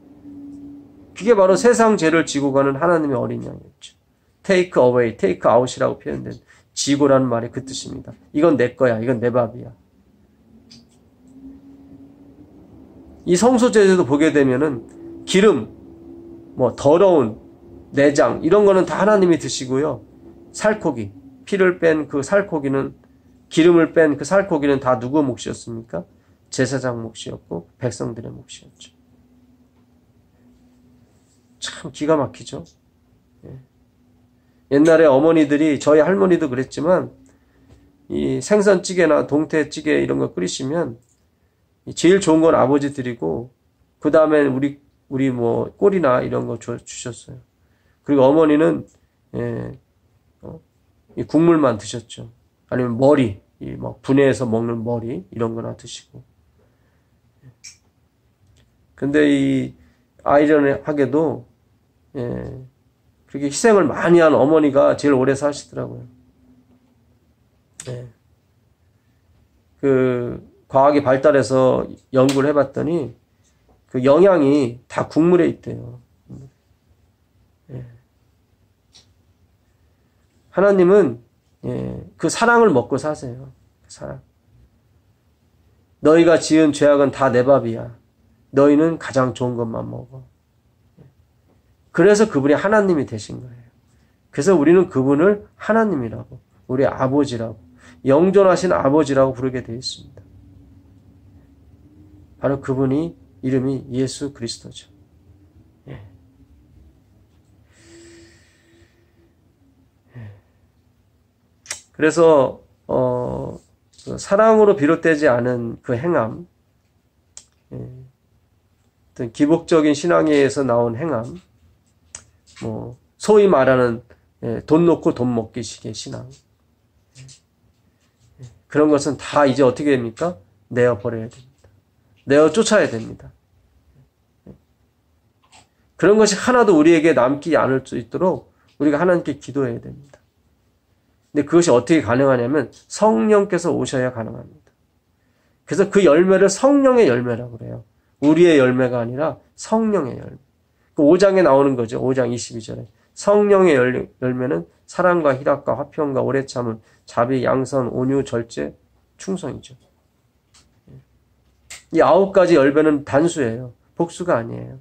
그게 바로 세상 죄를 지고 가는 하나님의 어린 양이었죠. take away, take out이라고 표현된 지고라는 말이 그 뜻입니다. 이건 내 거야. 이건 내 밥이야. 이 성소제도 보게 되면은 기름, 더러운 내장 이런 거는 다 하나님이 드시고요. 살코기, 피를 뺀 그 살코기는 기름을 뺀 그 살코기는 다 누구 몫이었습니까? 제사장 몫이었고 백성들의 몫이었죠. 참 기가 막히죠. 옛날에 어머니들이 저희 할머니도 그랬지만 이 생선찌개나 동태찌개 이런 거 끓이시면 제일 좋은 건 아버지 드리고 그 다음에 우리 꼴이나 이런 거 주셨어요. 그리고 어머니는 이 국물만 드셨죠. 아니면 머리, 분해해서 먹는 머리 이런 거나 드시고. 근데 이 아이러니하게도 그렇게 희생을 많이 한 어머니가 제일 오래 사시더라고요. 그 과학이 발달해서 연구를 해봤더니 그 영양이 다 국물에 있대요. 하나님은 그 사랑을 먹고 사세요. 사랑. 너희가 지은 죄악은 다 내 밥이야. 너희는 가장 좋은 것만 먹어. 그래서 그분이 하나님이 되신 거예요. 그래서 우리는 그분을 하나님이라고, 우리 아버지라고, 영존하신 아버지라고 부르게 되어 있습니다. 바로 그분이 이름이 예수 그리스도죠. 그래서 사랑으로 비롯되지 않은 그 행함, 어떤 기복적인 신앙에서 나온 행함, 소위 말하는 돈 놓고 돈 먹기식의 신앙, 그런 것은 다 이제 어떻게 됩니까? 내어 버려야 됩니다. 내어 쫓아야 됩니다. 그런 것이 하나도 우리에게 남지 않을 수 있도록 우리가 하나님께 기도해야 됩니다. 근데 그것이 어떻게 가능하냐면 성령께서 오셔야 가능합니다. 그래서 그 열매를 성령의 열매라고 그래요. 우리의 열매가 아니라 성령의 열매. 그 5장에 나오는 거죠. 5장 22절에. 성령의 열매는 사랑과 희락과 화평과 오래 참음, 자비, 양선, 온유, 절제, 충성이죠. 이 9가지 열매는 단수예요. 복수가 아니에요.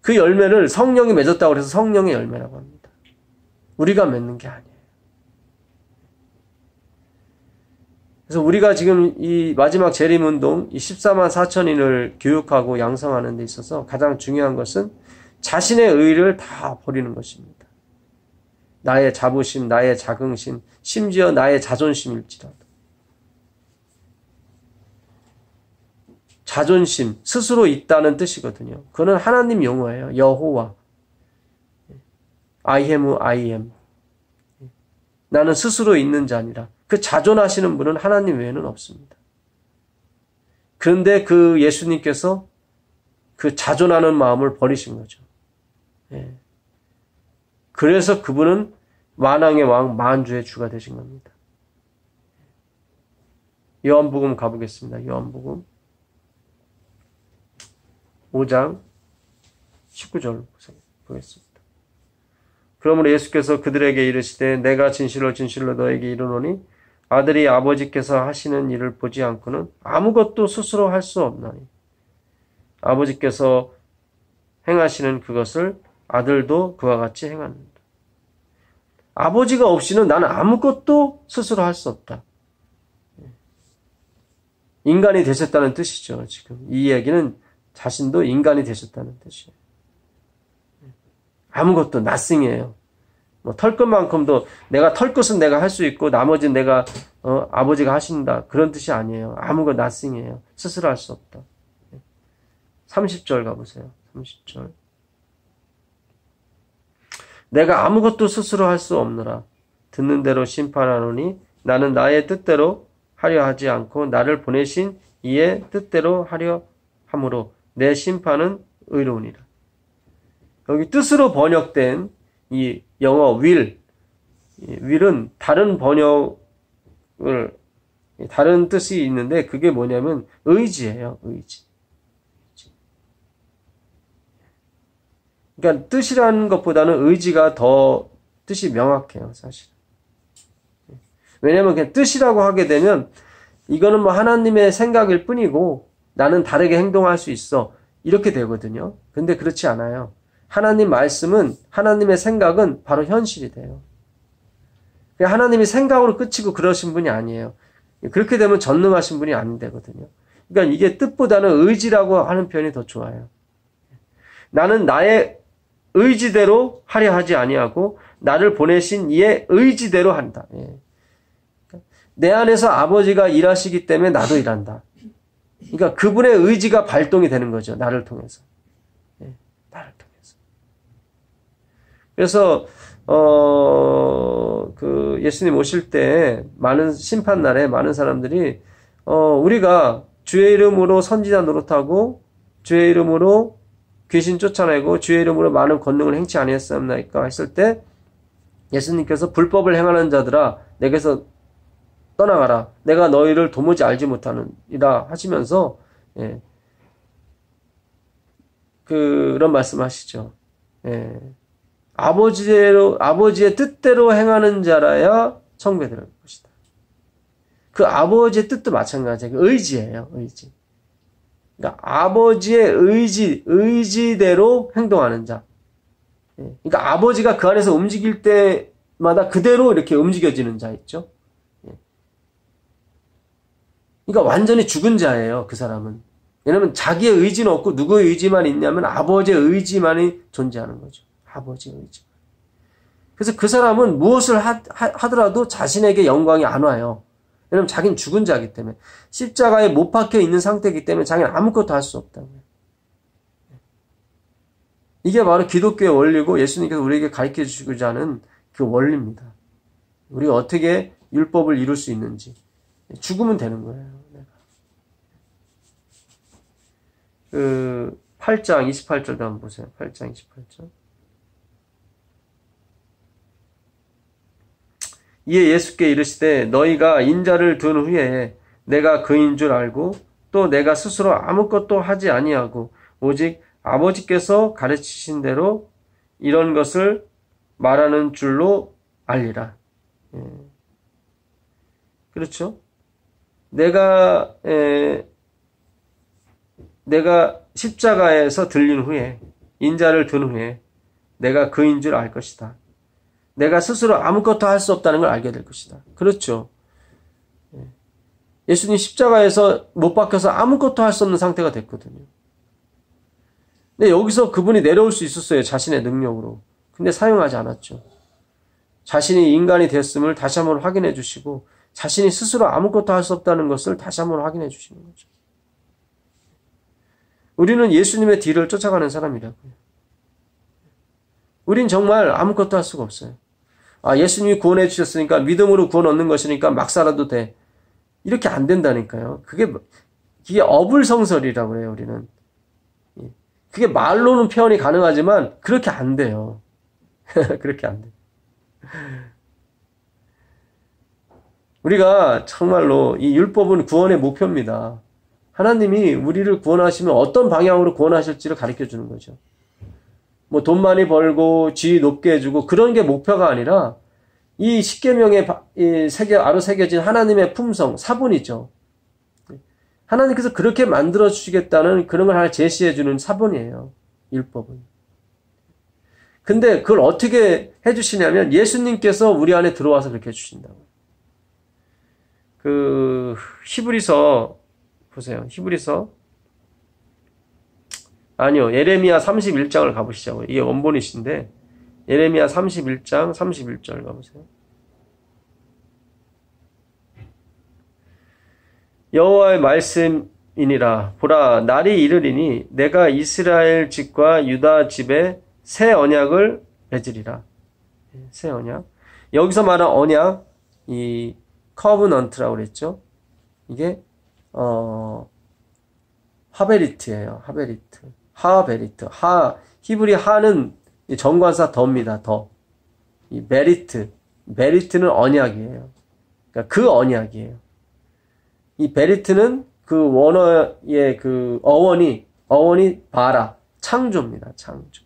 그 열매를 성령이 맺었다고 해서 성령의 열매라고 합니다. 우리가 맺는 게 아니에요. 그래서 우리가 지금 이 마지막 재림운동, 이 14만 4천인을 교육하고 양성하는 데 있어서 가장 중요한 것은 자신의 의를 다 버리는 것입니다. 나의 자부심, 나의 자긍심, 심지어 나의 자존심일지라도. 자존심, 스스로 있다는 뜻이거든요. 그는 하나님 용어예요. 여호와. I am. 나는 스스로 있는 자니라. 그 자존하시는 분은 하나님 외에는 없습니다. 그런데 그 예수님께서 그 자존하는 마음을 버리신 거죠. 그래서 그분은 만왕의 왕, 만주의 주가 되신 겁니다. 요한복음 가보겠습니다. 요한복음 5장 19절 보겠습니다. 그러므로 예수께서 그들에게 이르시되 내가 진실로 진실로 너에게 이르노니 아들이 아버지께서 하시는 일을 보지 않고는 아무것도 스스로 할 수 없나니 아버지께서 행하시는 그것을 아들도 그와 같이 행하는다. 아버지가 없이는 나는 아무것도 스스로 할 수 없다. 인간이 되셨다는 뜻이죠. 지금 이 얘기는 자신도 인간이 되셨다는 뜻이에요. 아무것도 nothing이에요. 털 것만큼도 내가 털 것은 내가 할 수 있고 나머지는 내가 아버지가 하신다. 그런 뜻이 아니에요. 아무것도 nothing이에요. 스스로 할 수 없다. 30절 가보세요. 30절. 내가 아무것도 스스로 할 수 없노라. 듣는 대로 심판하노니 나는 나의 뜻대로 하려 하지 않고 나를 보내신 이의 뜻대로 하려 함으로 내 심판은 의로우니라. 여기 뜻으로 번역된 이 영어 will은 다른 번역을 다른 뜻이 있는데 그게 뭐냐면 의지예요. 의지. 그러니까 뜻이라는 것보다는 의지가 더 뜻이 명확해요, 사실. 왜냐하면 그냥 뜻이라고 하게 되면 이거는 뭐 하나님의 생각일 뿐이고 나는 다르게 행동할 수 있어. 이렇게 되거든요. 근데 그렇지 않아요. 하나님 말씀은, 하나님의 생각은 바로 현실이 돼요. 하나님이 생각으로 끝이고 그러신 분이 아니에요. 그렇게 되면 전능하신 분이 안 되거든요. 그러니까 이게 뜻보다는 의지라고 하는 표현이 더 좋아요. 나는 나의 의지대로 하려 하지 아니하고 나를 보내신 이의 의지대로 한다. 내 안에서 아버지가 일하시기 때문에 나도 일한다. 그러니까 그분의 의지가 발동이 되는 거죠. 나를 통해서. 나를 통해서. 그래서 그 예수님 오실 때 많은 심판날에 많은 사람들이 우리가 주의 이름으로 선지자 노릇하고 주의 이름으로 귀신 쫓아내고 주의 이름으로 많은 권능을 행치 아니했사옵나이까 했을 때 예수님께서 불법을 행하는 자들아 내게서 떠나가라. 내가 너희를 도무지 알지 못하느니라 하시면서 그런 말씀하시죠. 아버지의 뜻대로 행하는 자라야 청배될 것이다. 그 아버지의 뜻도 마찬가지예요. 의지예요. 의지. 그러니까 아버지의 의지대로 행동하는 자. 그러니까 아버지가 그 안에서 움직일 때마다 그대로 이렇게 움직여지는 자 있죠. 그러니까 완전히 죽은 자예요. 그 사람은. 왜냐하면 자기의 의지는 없고 누구의 의지만 있냐면 아버지의 의지만이 존재하는 거죠. 아버지의 의지. 그래서 그 사람은 무엇을 하더라도 자신에게 영광이 안 와요. 왜냐하면 자기는 죽은 자이기 때문에. 십자가에 못 박혀 있는 상태이기 때문에 자기는 아무것도 할 수 없다고요. 이게 바로 기독교의 원리고 예수님께서 우리에게 가르쳐 주시고자 하는 그 원리입니다. 우리가 어떻게 율법을 이룰 수 있는지. 죽으면 되는 거예요. 그 8장 28절도 한번 보세요. 8장 28절. 이에 예수께 이르시되 너희가 인자를 둔 후에 내가 그인 줄 알고 또 내가 스스로 아무것도 하지 아니하고 오직 아버지께서 가르치신 대로 이런 것을 말하는 줄로 알리라. 그렇죠? 내가 십자가에서 들린 후에 인자를 든 후에 내가 그인 줄 알 것이다. 내가 스스로 아무것도 할 수 없다는 걸 알게 될 것이다. 그렇죠. 예수님 십자가에서 못 박혀서 아무것도 할 수 없는 상태가 됐거든요. 근데 여기서 그분이 내려올 수 있었어요. 자신의 능력으로. 근데 사용하지 않았죠. 자신이 인간이 됐음을 다시 한번 확인해 주시고 자신이 스스로 아무것도 할 수 없다는 것을 다시 한번 확인해 주시는 거죠. 우리는 예수님의 뒤를 쫓아가는 사람이라고요. 우린 정말 아무것도 할 수가 없어요. 예수님이 구원해 주셨으니까 믿음으로 구원 얻는 것이니까 막 살아도 돼. 이렇게 안 된다니까요. 그게 어불성설이라고 해요, 우리는. 그게 말로는 표현이 가능하지만 그렇게 안 돼요. 그렇게 안 돼요. 우리가 정말로 이 율법은 구원의 목표입니다. 하나님이 우리를 구원하시면 어떤 방향으로 구원하실지를 가르쳐 주는 거죠. 뭐 돈 많이 벌고 지위 높게 해주고 그런 게 목표가 아니라 이 십계명에 아로 새겨진 하나님의 품성, 사본이죠. 하나님께서 그렇게 만들어 주시겠다는 그런 걸 하나 제시해 주는 사본이에요. 율법은. 근데 그걸 어떻게 해 주시냐면 예수님께서 우리 안에 들어와서 그렇게 해 주신다고요. 그 히브리서 보세요. 예레미야 31장을 가보시자고요. 이게 원본이신데 예레미야 31장 31절 가보세요. 여호와의 말씀이니라. 보라, 날이 이르리니 내가 이스라엘 집과 유다 집에 새 언약을 맺으리라. 새 언약. 여기서 말한 언약, 커브넌트라고 그랬죠. 이게 하베리트예요. 하베리트. 히브리 하는 정관사 더입니다. 더. 이 베리트는 언약이에요. 그러니까 그 언약이에요. 이 베리트는 그 원어의 그 어원이 바라, 창조입니다. 창조.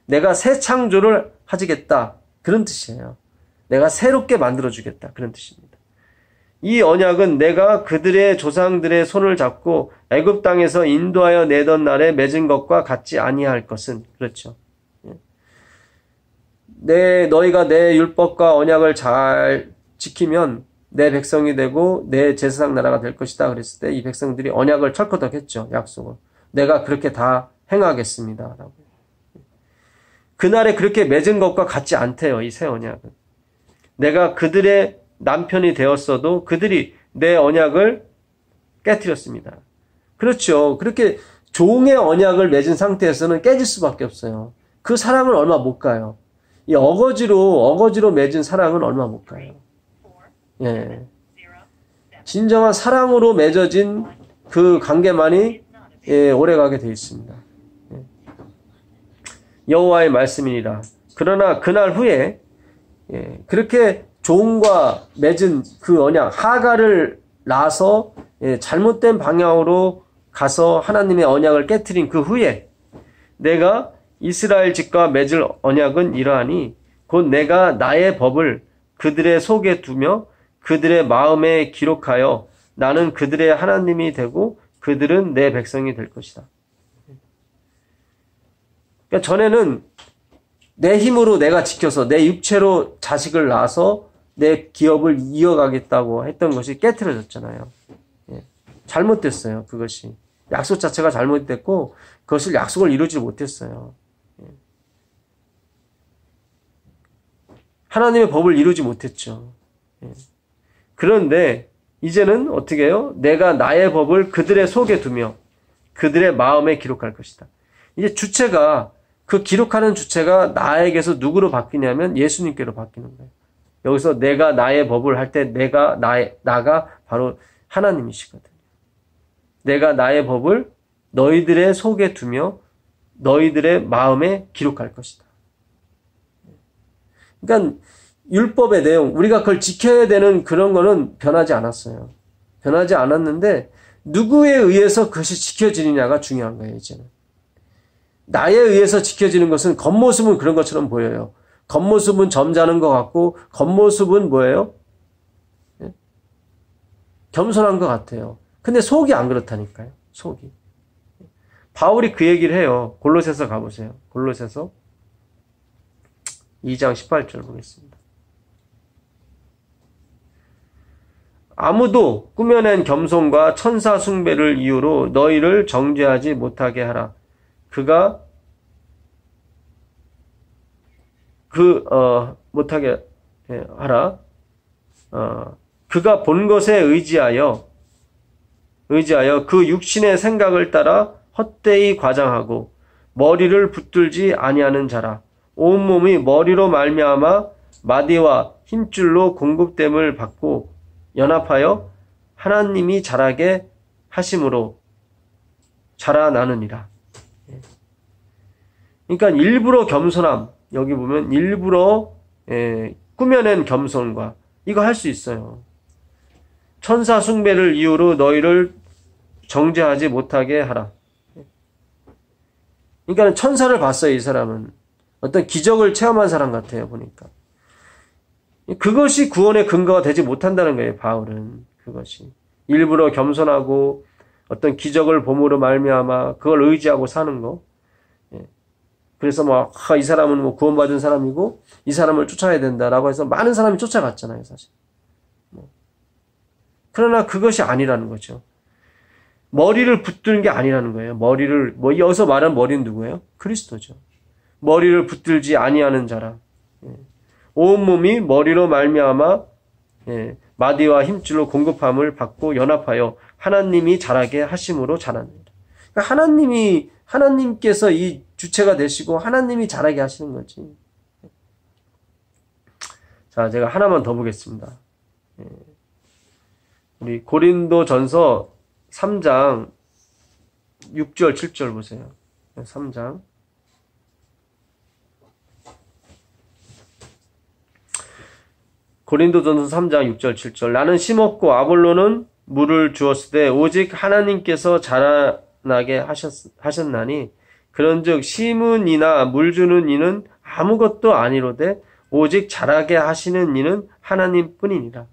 내가 새 창조를 하시겠다. 그런 뜻이에요. 내가 새롭게 만들어주겠다. 그런 뜻입니다. 이 언약은 내가 그들의 조상들의 손을 잡고 애굽 땅에서 인도하여 내던 날에 맺은 것과 같지 아니할 것은, 그렇죠. 너희가 내 율법과 언약을 잘 지키면 내 백성이 되고 내 제사장 나라가 될 것이다. 그랬을 때 이 백성들이 언약을 철커덕했죠. 약속을. 내가 그렇게 다 행하겠습니다. 라고. 그날에 그렇게 맺은 것과 같지 않대요. 이 새 언약은. 내가 그들의 남편이 되었어도 그들이 내 언약을 깨뜨렸습니다. 그렇죠. 그렇게 종의 언약을 맺은 상태에서는 깨질 수밖에 없어요. 그 사랑을 얼마 못 가요. 이 어거지로 맺은 사랑은 얼마 못 가요. 예. 진정한 사랑으로 맺어진 그 관계만이 오래가게 되어 있습니다. 여호와의 말씀이니라. 그러나 그날 후에 그렇게 종과 맺은 그 언약, 하갈을 낳아서 잘못된 방향으로 가서 하나님의 언약을 깨트린 그 후에 내가 이스라엘 집과 맺을 언약은 이러하니 곧 내가 나의 법을 그들의 속에 두며 그들의 마음에 기록하여 나는 그들의 하나님이 되고 그들은 내 백성이 될 것이다. 그러니까 전에는 내 힘으로 내가 지켜서 내 육체로 자식을 낳아서 내 기업을 이어가겠다고 했던 것이 깨트려졌잖아요. 잘못됐어요. 그것이. 약속 자체가 잘못됐고 그것을 약속을 이루지 못했어요. 하나님의 법을 이루지 못했죠. 그런데 이제는 어떻게 해요? 내가 나의 법을 그들의 속에 두며 그들의 마음에 기록할 것이다. 이제 주체가 그 기록하는 주체가 나에게서 누구로 바뀌냐면 예수님께로 바뀌는 거예요. 여기서 내가 나의 법을 할 때 나가 바로 하나님이시거든요. 내가 나의 법을 너희들의 속에 두며 너희들의 마음에 기록할 것이다. 그러니까 율법의 내용, 우리가 그걸 지켜야 되는 그런 거는 변하지 않았어요. 변하지 않았는데 누구에 의해서 그것이 지켜지느냐가 중요한 거예요. 이제는. 나에 의해서 지켜지는 것은 겉모습은 그런 것처럼 보여요. 겉모습은 점잖은 것 같고 겉모습은 뭐예요? 겸손한 것 같아요. 근데 속이 안 그렇다니까요. 속이. 바울이 그 얘기를 해요. 골로새서 가보세요. 골로새서 2장 18절 보겠습니다. 아무도 꾸며낸 겸손과 천사 숭배를 이유로 너희를 정죄하지 못하게 하라. 못하게 하라. 그가 본 것에 의지하여 그 육신의 생각을 따라 헛되이 과장하고 머리를 붙들지 아니하는 자라. 온몸이 머리로 말미암아 마디와 힘줄로 공급됨을 받고 연합하여 하나님이 자라게 하심으로 자라나느니라. 그러니까 일부러 겸손함, 여기 보면 일부러 꾸며낸 겸손과 이거 할 수 있어요. 천사 숭배를 이유로 너희를 정죄하지 못하게 하라. 그러니까 천사를 봤어요. 이 사람은 어떤 기적을 체험한 사람 같아요. 보니까 그것이 구원의 근거가 되지 못한다는 거예요. 바울은 그것이 일부러 겸손하고 어떤 기적을 봄으로 말미암아 그걸 의지하고 사는 거. 그래서 이 사람은 구원받은 사람이고 이 사람을 쫓아야 된다라고 해서 많은 사람이 쫓아갔잖아요, 사실. 그러나 그것이 아니라는 거죠. 머리를 붙드는 게 아니라는 거예요. 여기서 말하는 머리는 누구예요? 그리스도죠. 머리를 붙들지 아니하는 자라. 온몸이 머리로 말미암아 마디와 힘줄로 공급함을 받고 연합하여 하나님이 자라게 하심으로 자랍니다. 그러니까 하나님께서 이 주체가 되시고 하나님이 자라게 하시는 거지. 자, 제가 하나만 더 보겠습니다. 우리 고린도전서 3장 6절 7절 보세요. 3장 고린도전서 3장 6절 7절 나는 심었고 아볼로는 물을 주었으되 오직 하나님께서 자라나게 하셨나니 그런즉 심은 이나 물 주는 이는 아무것도 아니로되 오직 자라게 하시는 이는 하나님뿐이니라.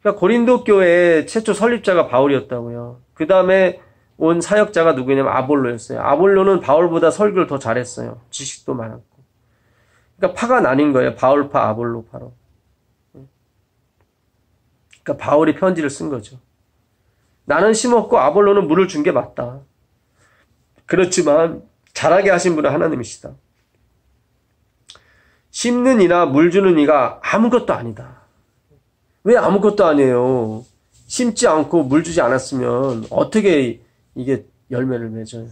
그러니까 고린도 교회의 최초 설립자가 바울이었다고요. 그 다음에 온 사역자가 누구냐면 아볼로였어요. 아볼로는 바울보다 설교를 더 잘했어요. 지식도 많았고. 그러니까 파가 나뉜 거예요. 바울파, 아볼로파로. 그러니까 바울이 편지를 쓴 거죠. 나는 심었고 아볼로는 물을 준 게 맞다. 그렇지만 자라게 하신 분은 하나님이시다. 심는 이나 물 주는 이가 아무것도 아니다. 왜 아무것도 아니에요? 심지 않고 물 주지 않았으면 어떻게 이게 열매를 맺어요?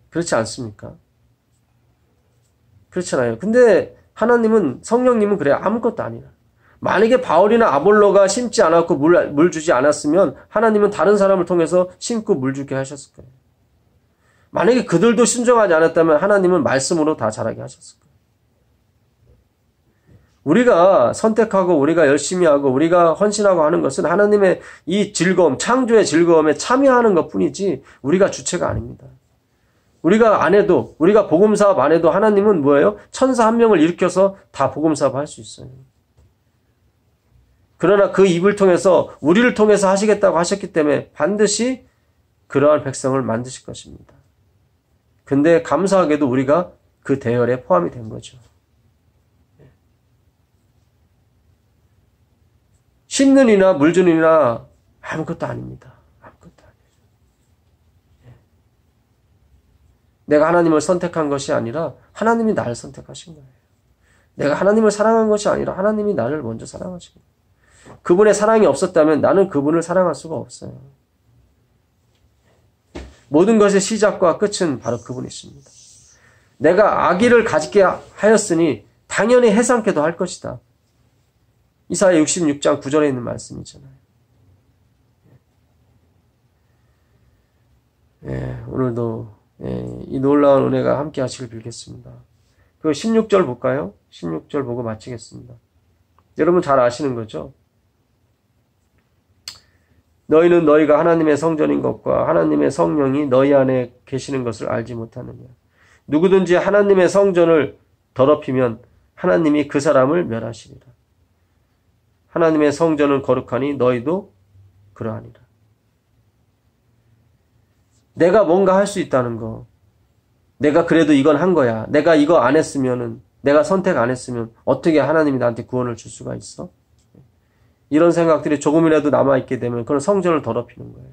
그렇지 않습니까? 그렇잖아요. 근데 하나님은, 성령님은 그래요. 아무것도 아니라. 만약에 바울이나 아볼로가 심지 않았고 물 주지 않았으면 하나님은 다른 사람을 통해서 심고 물 주게 하셨을 거예요. 만약에 그들도 순종하지 않았다면 하나님은 말씀으로 다 자라게 하셨을 거예요. 우리가 선택하고 우리가 열심히 하고 우리가 헌신하고 하는 것은 하나님의 이 즐거움, 창조의 즐거움에 참여하는 것뿐이지 우리가 주체가 아닙니다. 우리가 안 해도, 우리가 복음사업 안 해도 하나님은 뭐예요? 천사 한 명을 일으켜서 다 복음사업 할 수 있어요. 그러나 그 입을 통해서 우리를 통해서 하시겠다고 하셨기 때문에 반드시 그러한 백성을 만드실 것입니다. 근데 감사하게도 우리가 그 대열에 포함이 된 거죠. 심는 이나 물 주는 이나 아무것도 아닙니다. 아무것도 아니에요. 내가 하나님을 선택한 것이 아니라 하나님이 나를 선택하신 거예요. 내가 하나님을 사랑한 것이 아니라 하나님이 나를 먼저 사랑하신 거예요. 그분의 사랑이 없었다면 나는 그분을 사랑할 수가 없어요. 모든 것의 시작과 끝은 바로 그분이십니다. 내가 아기를 가지게 하였으니 당연히 해상케도 할 것이다. 이사야 66장 9절에 있는 말씀이잖아요. 오늘도 이 놀라운 은혜가 함께 하시길 빌겠습니다. 그 16절 볼까요? 16절 보고 마치겠습니다. 여러분 잘 아시는 거죠? 너희는 너희가 하나님의 성전인 것과 하나님의 성령이 너희 안에 계시는 것을 알지 못하느냐. 누구든지 하나님의 성전을 더럽히면 하나님이 그 사람을 멸하시리라. 하나님의 성전은 거룩하니 너희도 그러하니라. 내가 뭔가 할 수 있다는 거. 내가 그래도 이건 한 거야. 내가 이거 안 했으면은, 내가 선택 안 했으면 어떻게 하나님이 나한테 구원을 줄 수가 있어? 이런 생각들이 조금이라도 남아있게 되면 그런 성전을 더럽히는 거예요.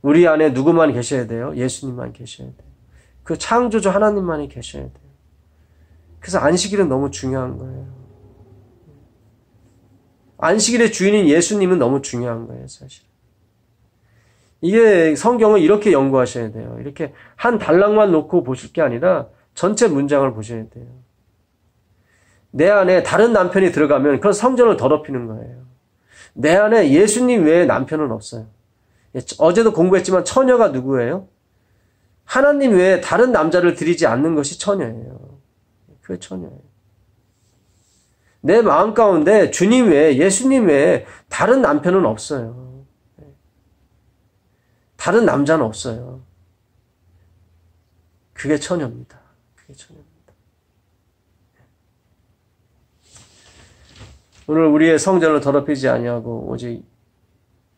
우리 안에 누구만 계셔야 돼요? 예수님만 계셔야 돼요. 그 창조주 하나님만이 계셔야 돼요. 그래서 안식일은 너무 중요한 거예요. 안식일의 주인인 예수님은 너무 중요한 거예요, 사실. 이게 성경을 이렇게 연구하셔야 돼요. 이렇게 한 단락만 놓고 보실 게 아니라 전체 문장을 보셔야 돼요. 내 안에 다른 남편이 들어가면 그건 성전을 더럽히는 거예요. 내 안에 예수님 외에 남편은 없어요. 어제도 공부했지만 처녀가 누구예요? 하나님 외에 다른 남자를 들이지 않는 것이 처녀예요. 그게 처녀예요. 내 마음 가운데 주님 외에, 예수님 외에 다른 남편은 없어요. 다른 남자는 없어요. 그게 처녀입니다. 그게 처녀입니다. 오늘 우리의 성전을 더럽히지 아니하고 오직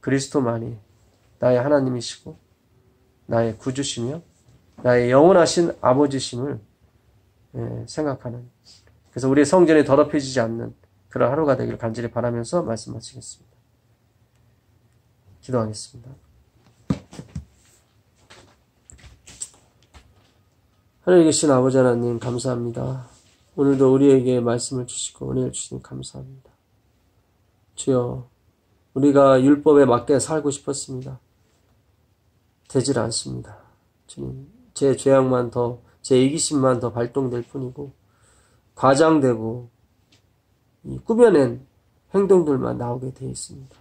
그리스도만이 나의 하나님이시고 나의 구주시며 나의 영원하신 아버지심을 생각하는, 그래서 우리의 성전이 더럽혀지지 않는 그런 하루가 되기를 간절히 바라면서 말씀 마치겠습니다. 기도하겠습니다. 하늘에 계신 아버지 하나님 감사합니다. 오늘도 우리에게 말씀을 주시고 은혜를 주시니 감사합니다. 주여, 우리가 율법에 맞게 살고 싶었습니다. 되질 않습니다. 주님, 제 죄악만 더, 제 이기심만 더 발동될 뿐이고 과장되고 이 꾸며낸 행동들만 나오게 되어 있습니다.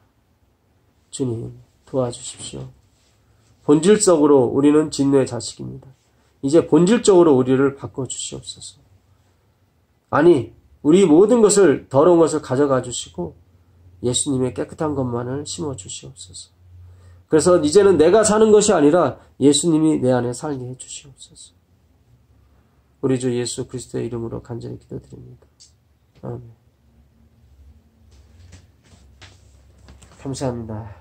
주님 도와주십시오. 본질적으로 우리는 진노의 자식입니다. 이제 본질적으로 우리를 바꿔주시옵소서. 아니 우리 모든 것을 더러운 것을 가져가 주시고 예수님의 깨끗한 것만을 심어주시옵소서. 그래서 이제는 내가 사는 것이 아니라 예수님이 내 안에 살게 해주시옵소서. 우리 주 예수 그리스도의 이름으로 간절히 기도드립니다. 아멘. 감사합니다.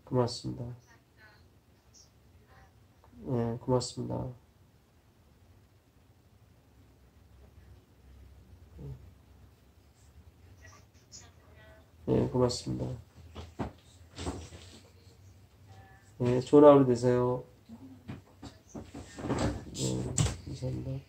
고맙습니다. 네, 고맙습니다. 네, 고맙습니다. 네, 좋은 하루 되세요. 네, 감사합니다.